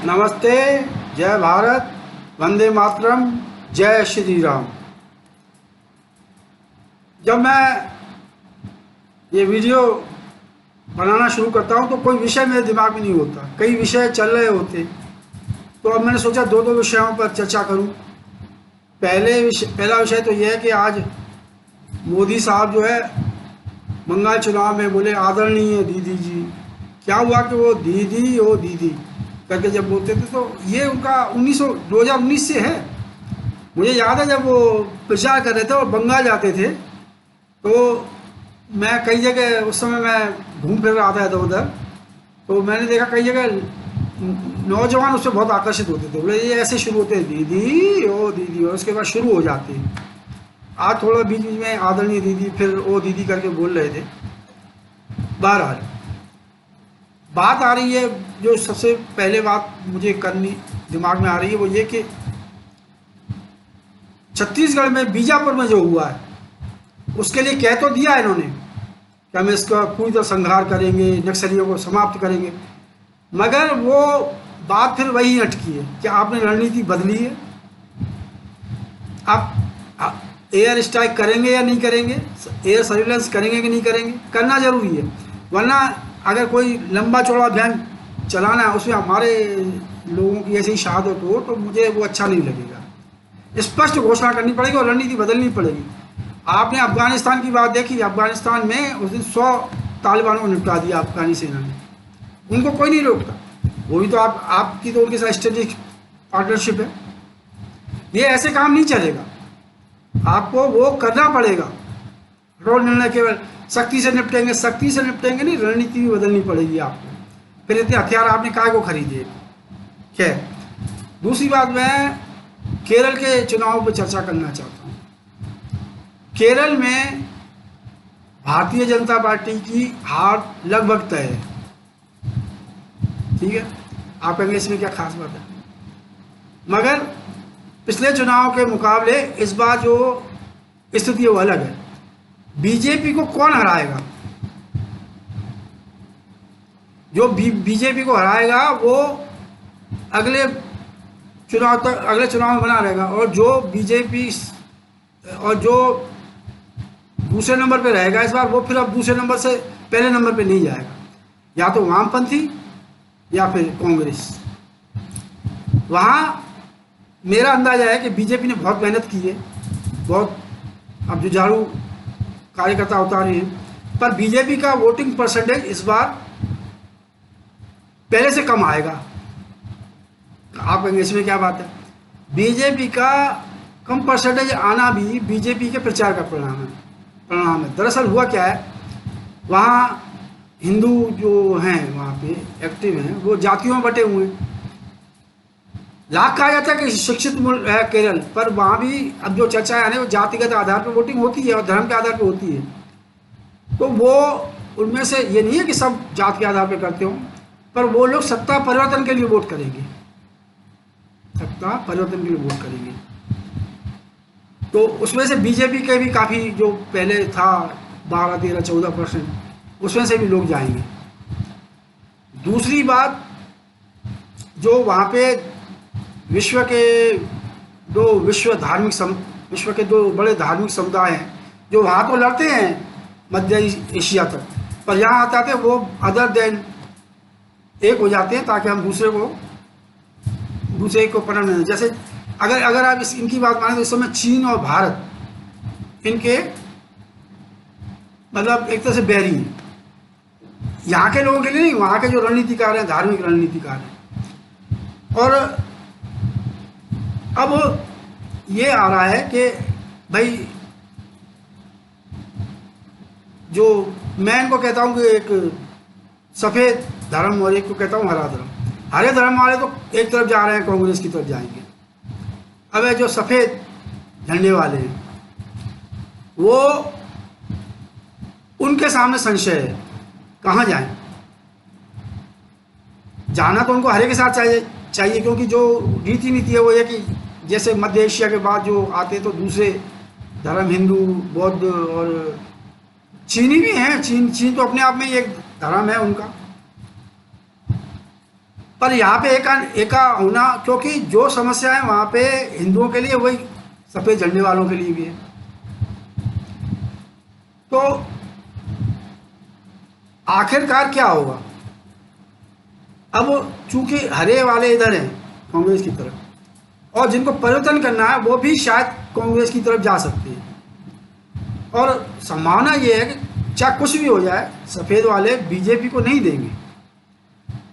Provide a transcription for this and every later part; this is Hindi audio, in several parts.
नमस्ते, जय भारत, वंदे मातरम, जय श्री राम। जब मैं ये वीडियो बनाना शुरू करता हूँ तो कोई विषय मेरे दिमाग में नहीं होता, कई विषय चल रहे होते। तो अब मैंने सोचा दो विषयों पर चर्चा करूँ। पहला विषय तो यह है कि आज मोदी साहब जो है बंगाल चुनाव में बोले आदरणीय दीदी जी। क्या हुआ कि वो दीदी करके जब बोलते थे तो ये उनका 2019 से है। मुझे याद है जब वो प्रचार कर रहे थे और बंगाल जाते थे तो मैं कई जगह उस समय मैं घूम फिर रहा था इधर उधर, तो मैंने देखा कई जगह नौजवान उससे बहुत आकर्षित होते थे। बोले ये ऐसे शुरू होते हैं दीदी और उसके बाद शुरू हो जाते हैं। आज थोड़ा बीच बीच में आदरणीय दीदी फिर ओ दीदी करके बोल रहे थे। बहरहाल बात आ रही है, जो सबसे पहले बात मुझे करनी दिमाग में आ रही है वो ये कि छत्तीसगढ़ में बीजापुर में जो हुआ है उसके लिए कह तो दिया है इन्होंने कि हम इसका पूरी तरह संहार करेंगे, नक्सलियों को समाप्त करेंगे, मगर वो बात फिर वही अटकी है कि आपने रणनीति बदली है। आप एयर स्ट्राइक करेंगे या नहीं करेंगे, एयर सर्विलेंस करेंगे कि नहीं करेंगे, करना जरूरी है। वरना अगर कोई लंबा चौड़ा अभियान चलाना है उसमें हमारे लोगों की ऐसी शहादत हो तो मुझे वो अच्छा नहीं लगेगा। स्पष्ट घोषणा करनी पड़ेगी और रणनीति बदलनी पड़ेगी। आपने अफगानिस्तान की बात देखी, अफगानिस्तान में उस दिन 100 तालिबानों को निपटा दिया अफगानी सेना ने, उनको कोई नहीं रोकता। वो भी तो आपकी तो उनके साथ स्ट्रेटेजिक पार्टनरशिप है। ये ऐसे काम नहीं चलेगा, आपको वो करना पड़ेगा। रोल निर्णय केवल सख्ती से निपटेंगे नहीं, रणनीति भी बदलनी पड़ेगी आपको। फिर इतने हथियार आपने काय को खरीदे। खैर, दूसरी बात मैं केरल के चुनाव पर चर्चा करना चाहता हूँ। केरल में भारतीय जनता पार्टी की हार लगभग तय है। ठीक है, आप कहेंगे इसमें क्या खास बात है, मगर पिछले चुनाव के मुकाबले इस बार जो स्थिति है वो अलग है। बीजेपी को कौन हराएगा? जो बीजेपी को हराएगा वो अगले चुनाव में बना रहेगा, और जो बीजेपी और जो दूसरे नंबर पे रहेगा इस बार, वो फिर अब दूसरे नंबर से पहले नंबर पे नहीं जाएगा, या तो वामपंथी या फिर कांग्रेस। वहाँ मेरा अंदाजा है कि बीजेपी ने बहुत मेहनत की है, बहुत अब जुझारू कार्यकर्ता उतारे हैं, पर बीजेपी का वोटिंग परसेंटेज इस बार पहले से कम आएगा। आप कहेंगे इसमें क्या बात है? बीजेपी का कम परसेंटेज आना भी बीजेपी के प्रचार का परिणाम है। दरअसल हुआ क्या है, वहाँ हिंदू जो हैं वहाँ पे एक्टिव हैं वो जातियों में बटे हुए हैं। लाख कहा जाता है कि शिक्षित है केरल, पर वहाँ भी अब जो चर्चा है वो जातिगत आधार पर वोटिंग होती है और धर्म के आधार पर होती है। तो वो उनमें से ये नहीं है कि सब जात के आधार पर करते हो, पर वो लोग सत्ता परिवर्तन के लिए वोट करेंगे, सत्ता परिवर्तन के लिए वोट करेंगे। तो उसमें से बीजेपी के भी काफ़ी जो पहले था 12, 13, 14%, उसमें से भी लोग जाएंगे। दूसरी बात, जो वहाँ पे विश्व के दो बड़े धार्मिक समुदाय हैं जो वहाँ तो लड़ते हैं मध्य एशिया तक, पर यहाँ आते आते वो अदर देन एक हो जाते हैं ताकि हम दूसरे को पकड़ लें। जैसे अगर आप इनकी बात माने तो इस समय चीन और भारत इनके मतलब एक तरह से बैरी हैं। यहाँ के लोगों के लिए नहीं, वहाँ के जो रणनीतिकार हैं, धार्मिक रणनीतिकार हैं। और अब ये आ रहा है कि भाई जो मैं इनको कहता हूँ कि एक सफ़ेद धर्म और एक को कहता हूँ हरा धर्म। हरे धर्म वाले तो एक तरफ जा रहे हैं, कांग्रेस की तरफ जाएंगे। अब जो सफ़ेद झंडे वाले हैं वो उनके सामने संशय है, कहाँ जाएं? जाना तो उनको हरे के साथ चाहिए, क्योंकि जो रीति नीति है वो ये कि जैसे मध्य एशिया के बाद जो आते तो दूसरे धर्म, हिंदू, बौद्ध और चीनी भी हैं। चीन तो अपने आप में ही एक धर्म है उनका। पर यहाँ पे एका होना, क्योंकि जो समस्या है वहाँ पे हिंदुओं के लिए वही सफ़ेद झंडे वालों के लिए भी है। तो आखिरकार क्या होगा? अब चूंकि हरे वाले इधर हैं कांग्रेस की तरफ, और जिनको परिवर्तन करना है वो भी शायद कांग्रेस की तरफ जा सकते हैं, और संभावना ये है कि चाहे कुछ भी हो जाए सफ़ेद वाले बीजेपी को नहीं देंगे।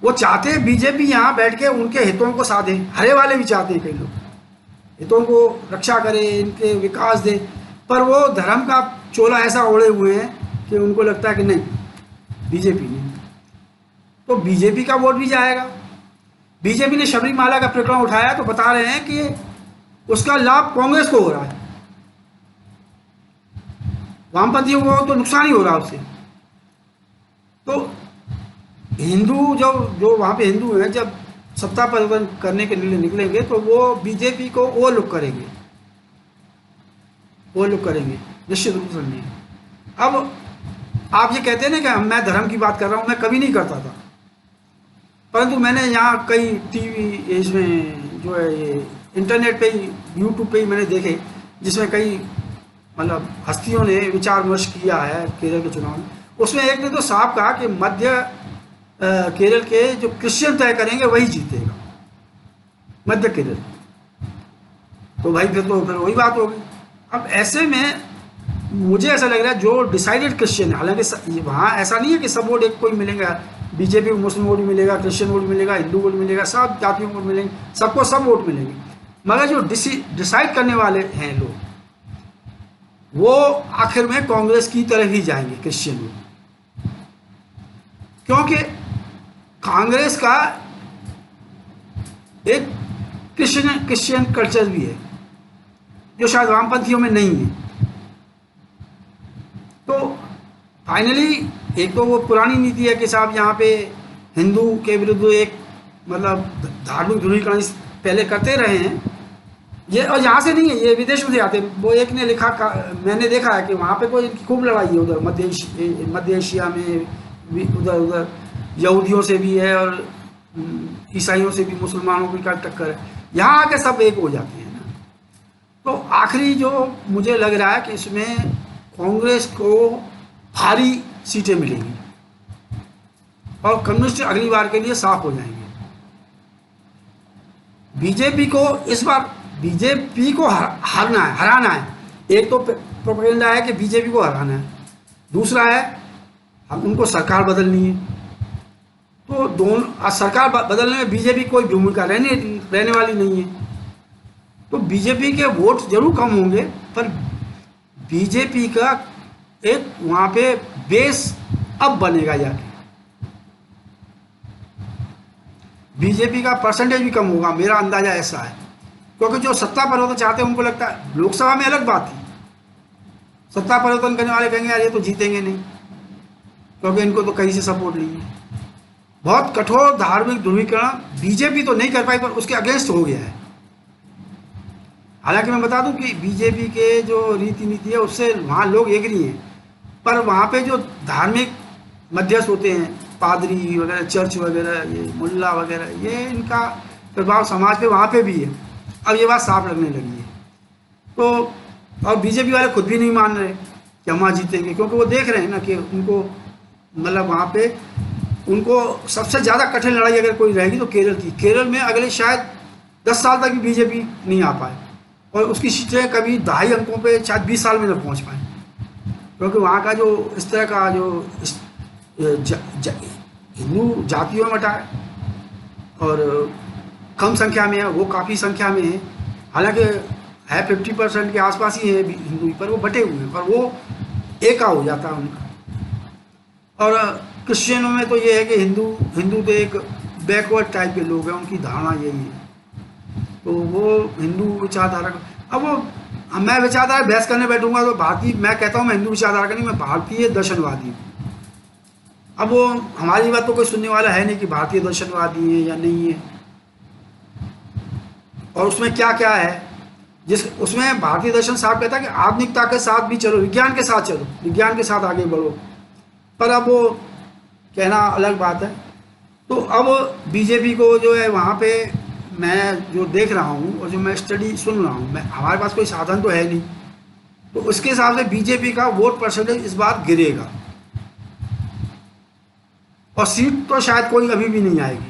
वो चाहते हैं बीजेपी यहाँ बैठ के उनके हितों को साधे, हरे वाले भी चाहते हैं, कई लोग हितों को रक्षा करे, इनके विकास दे, पर वो धर्म का चोला ऐसा ओढ़े हुए हैं कि उनको लगता है कि नहीं, बीजेपी नहीं, तो बीजेपी का वोट भी जाएगा। बीजेपी ने शबरीमाला का प्रकरण उठाया तो बता रहे हैं कि उसका लाभ कांग्रेस को हो रहा है, वामपंथियों को तो नुकसान ही हो रहा है उससे। तो हिंदू जो वहाँ पे हिंदू हैं, जब सत्ता परिवर्तन करने के लिए निकलेंगे तो वो बीजेपी को ओवरलुक करेंगे, निश्चित रूप से नहीं। अब आप ये कहते हैं ना कि मैं धर्म की बात कर रहा हूँ, मैं कभी नहीं करता था, परंतु मैंने यहाँ कई टीवी इसमें जो है ये इंटरनेट पे ही, यूट्यूब पे ही मैंने देखे, जिसमें कई मतलब हस्तियों ने विचार विमर्श किया है केरल के चुनाव में। उसमें एक ने तो साफ कहा कि मध्य केरल के जो क्रिश्चियन तय करेंगे वही जीतेगा, मध्य केरल। तो भाई फिर वही बात होगी। अब ऐसे में मुझे ऐसा लग रहा है जो डिसाइडेड क्रिश्चियन है, हालांकि वहाँ ऐसा नहीं है कि सब वोट एक कोई मिलेगा, बीजेपी को मुस्लिम वोट मिलेगा, क्रिश्चियन वोट मिलेगा, हिंदू वोट मिलेगा, सब जातियों को वोट मिलेंगे, सबको सब वोट मिलेंगे, मगर जो डिसाइड करने वाले हैं लोग, वो आखिर में कांग्रेस की तरफ ही जाएंगे, क्रिश्चियन लोग, क्योंकि कांग्रेस का एक क्रिश्चियन कल्चर भी है जो शायद वामपंथियों में नहीं है। तो फाइनली एक तो वो पुरानी नीति है कि साहब यहाँ पे हिंदू के विरुद्ध एक मतलब धार्मिक ध्रुवीकरण पहले करते रहे हैं ये, और यहाँ से नहीं है, ये विदेश में से आते। वो एक ने लिखा, मैंने देखा है कि वहाँ पे कोई खूब लड़ाई है उधर मध्य एशिया में, उधर यहूदियों से भी है और ईसाइयों से भी, मुसलमानों की का टक्कर है। यहाँ आके सब एक हो जाते हैं ना। तो आखिरी जो मुझे लग रहा है कि इसमें कांग्रेस को भारी सीटें मिलेंगी और कम्युनिस्ट अगली बार के लिए साफ हो जाएंगे। बीजेपी को इस बार बीजेपी को हराना है। एक तो प्रोपेगेंडा है कि बीजेपी को हराना है, दूसरा है हम उनको सरकार बदलनी है। तो दोनों सरकार बदलने में बीजेपी कोई भूमिका रहने वाली नहीं है। तो बीजेपी के वोट जरूर कम होंगे, पर बीजेपी का एक वहाँ पे बेस अब बनेगा जाके, बीजेपी का परसेंटेज भी कम होगा, मेरा अंदाजा ऐसा है। क्योंकि जो सत्ता परिवर्तन चाहते हैं उनको लगता है, लोकसभा में अलग बात थी, सत्ता परिवर्तन करने वाले कहेंगे यार ये तो जीतेंगे नहीं, क्योंकि इनको तो कहीं से सपोर्ट नहीं है। बहुत कठोर धार्मिक ध्रुवीकरण बीजेपी तो नहीं कर पाई, पर उसके अगेंस्ट हो गया है। हालांकि मैं बता दूं कि बीजेपी के जो रीति नीति है उससे वहाँ लोग एग्री हैं, पर वहाँ पे जो धार्मिक मध्यस्थ होते हैं, पादरी वगैरह, चर्च वगैरह, ये मुल्ला वगैरह, ये इनका प्रभाव समाज पे वहाँ पे भी है। अब ये बात साफ लगने लगी है। तो और बीजेपी वाले खुद भी नहीं मान रहे कि हम वहाँ जीतेंगे, क्योंकि वो देख रहे हैं ना कि उनको मतलब वहाँ पे उनको सबसे ज़्यादा कठिन लड़ाई अगर कोई रहेगी तो केरल की। केरल में अगले शायद 10 साल तक भी बीजेपी नहीं आ पाए, और उसकी सीटें कभी 2.5 अंकों पे शायद 20 साल में न पहुँच पाए, क्योंकि वहाँ का जो इस तरह का जो हिंदू जातियों में बटा है और कम संख्या में है, वो काफ़ी संख्या में है। हालांकि है 50% के आसपास ही है हिंदू, पर वो बटे हुए हैं, पर वो एका हो जाता है उनका। और क्रिश्चियनों में तो ये है कि हिंदू तो एक बैकवर्ड टाइप के लोग हैं, उनकी धारणा यही है। तो वो हिंदू विचारधारा, अब वो मैं विचारधारा बहस करने बैठूंगा तो भारतीय, मैं कहता हूँ मैं हिंदू विचारधारा का नहीं, मैं भारतीय दर्शनवादी हूँ। अब वो हमारी बात तो कोई सुनने वाला है नहीं कि भारतीय दर्शनवादी है या नहीं है, और उसमें क्या क्या है। उसमें भारतीय दर्शन साहब कहता है कि आधुनिकता के साथ भी चलो, विज्ञान के साथ चलो, विज्ञान के साथ आगे बढ़ो। पर अब वो कहना अलग बात है। तो अब बीजेपी को जो है वहाँ पे मैं जो देख रहा हूँ और जो मैं स्टडी सुन रहा हूँ, मैं हमारे पास कोई साधन तो है नहीं, तो उसके हिसाब से बीजेपी का वोट परसेंटेज इस बार गिरेगा और सीट तो शायद कोई अभी भी नहीं आएगी।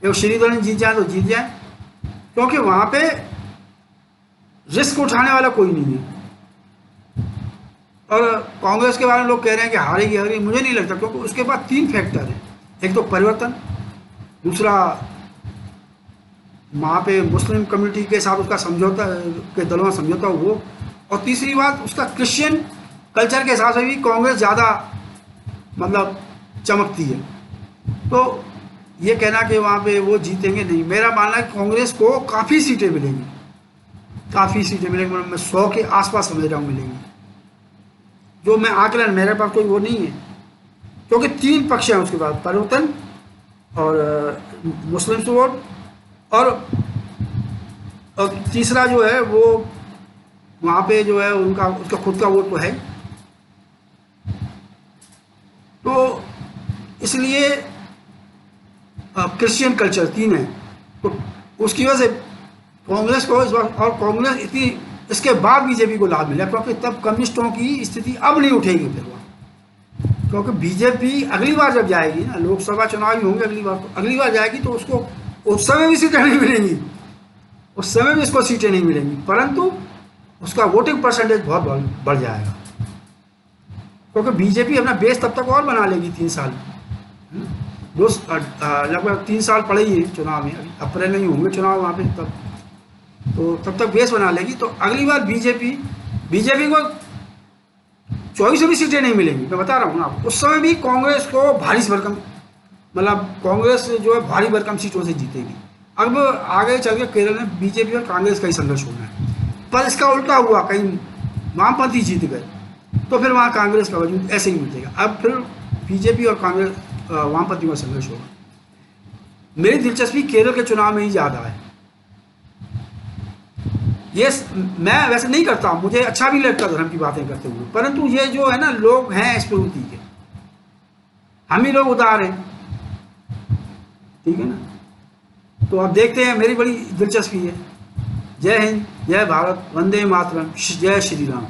एक श्रीधरन जीत जाए तो जीत जाए, क्योंकि वहाँ पे रिस्क उठाने वाला कोई नहीं है। और कांग्रेस के बारे में लोग कह रहे हैं कि हारेगी हारेगी, मुझे नहीं लगता, क्योंकि उसके बाद 3 फैक्टर हैं। एक तो परिवर्तन, दूसरा वहाँ पे मुस्लिम कम्युनिटी के साथ उसका समझौता के दलों में समझौता वो, और तीसरी बात उसका क्रिश्चियन कल्चर के हिसाब से भी कांग्रेस ज़्यादा मतलब चमकती है। तो ये कहना कि वहाँ पे वो जीतेंगे, नहीं, मेरा मानना है कांग्रेस को काफ़ी सीटें मिलेंगी, काफ़ी सीटें मिलेंगी, मतलब मैं 100 के आसपास समझ रहा हूँ मिलेंगी। जो मैं आकलन, मेरे पास कोई वो नहीं है, क्योंकि 3 पक्ष हैं उसके बाद, परिवर्तन और मुस्लिम वोट और तीसरा जो है वो वहाँ पे जो है उनका उसका खुद का वोट तो है। तो इसलिए क्रिश्चियन कल्चर 3 है, तो उसकी वजह से कांग्रेस को इस बार, और कांग्रेस इतनी, इसके बाद बीजेपी को लाभ मिला, क्योंकि तब कम्युनिस्टों की स्थिति अब नहीं उठेगी फिर वहाँ, क्योंकि बीजेपी अगली बार जब जाएगी ना, लोकसभा चुनाव ही होंगे अगली बार, तो अगली बार जाएगी तो उसको उस समय भी सीटें नहीं मिलेंगी, उस समय भी इसको सीटें नहीं मिलेंगी, परंतु उसका वोटिंग परसेंटेज बहुत बढ़ जाएगा, क्योंकि बीजेपी अपना बेस तब तक और बना लेगी 3 साल, लगभग 3 साल पड़े ही है चुनाव में, अभी अप्रैल में ही होंगे चुनाव वहाँ पे, तब तक बेस बना लेगी। तो अगली बार बीजेपी को 24 भी सीटें नहीं मिलेंगी, मैं बता रहा हूँ ना आपको। उस समय भी कांग्रेस को भारी भरकम, मतलब कांग्रेस जो है भारी भरकम सीटों से जीतेगी। अब आगे चल के केरल में बीजेपी और कांग्रेस का ही संघर्ष होना है, पर इसका उल्टा हुआ, कहीं वामपंथी जीत गए तो फिर वहाँ कांग्रेस का वजूद ऐसे ही मिटेगा। अब फिर बीजेपी और कांग्रेस वामपंथियों का संघर्ष होगा। मेरी दिलचस्पी केरल के चुनाव में ही ज़्यादा है। ये मैं वैसे नहीं करता, मुझे अच्छा भी लगता धर्म की बातें करते हुए, परंतु ये जो है ना, लोग हैं इस प्रवृत्ति के, हम ही लोग उदार हैं, ठीक है ना। तो अब देखते हैं, मेरी बड़ी दिलचस्पी है। जय हिंद, जय भारत, वंदे मातरम, जय श्री राम।